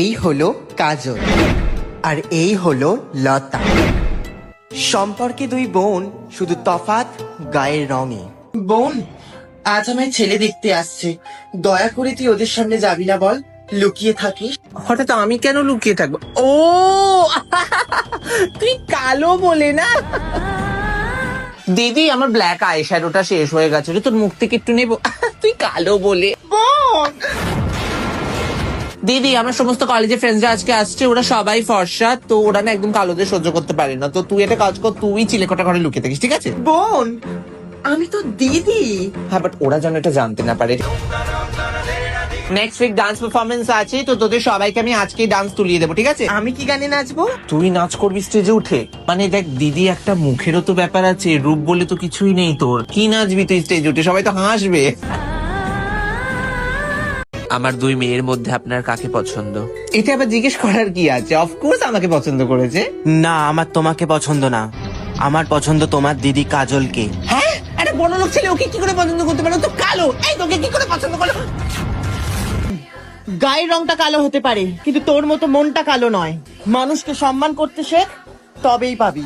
এই হলো কাজল আর এই হলো লতা। সম্পর্কে দুই বোন, শুধু তফাৎ গায়ের রঙে। বোন, আজ আমায় ছেলে দেখতে আসছে, দয়া করে তুই ওদের সামনে যাবি না, বল, লুকিয়ে থাকিস। হঠাৎ আমি কেন লুকিয়ে থাকবো? ও তুই কালো বলে না? দিদি, আমার ব্ল্যাক আই শ্যাডোটা শেষ হয়ে গেছে, তোর মুখ থেকে একটু নেবো। তুই কালো বলে। দিদি, আমার সমস্ত কলেজের ফ্রেন্ডসরা আজকে আসছে, ওরা সবাই ফর্সা, তো ওরা না একদম কালোদের সহ্য করতে পারে না, তো তুই একটা কাজ কর, তুই চিলেকোটা করে লুকিয়ে থাকিস, ঠিক আছে? বোন, আমি তো দিদি। হ্যাঁ, বাট ওরা যেন এটা জানতে না পারে। নেক্সট উইক ডান্স পারফরমেন্স আছে, তো তোদের সবাইকে আমি আজকেই ডান্স তুলিয়ে দেবো, ঠিক আছে? আমি কি গানে নাচবো? তুই নাচ করবি স্টেজে উঠে? মানে দেখ দিদি, একটা মুখেরও তো ব্যাপার আছে, রূপ বলে তো কিছুই নেই তোর। কি নাচবি তুই স্টেজে উঠে? সবাই তো হাসবে। আমার দুই মেয়ের মধ্যে আপনার কাকে পছন্দ? এটা আবার জিজ্ঞেস করার কি আছে? অফকোর্স আমাকে পছন্দ করেছে। না, আমার তোমাকে পছন্দ না, আমার পছন্দ তোমার দিদি কাজলকে। হ্যাঁ, একটা বড় লোক ছেলে ওকে কি করে পছন্দ করতে পারো? তো কালো, এই তোকে কি করে পছন্দ করলো? গায়ের রংটা কালো হতে পারে, কিন্তু তোর মতো মনটা কালো নয়। মানুষকে সম্মান করতে শেখ, তবেই পাবি।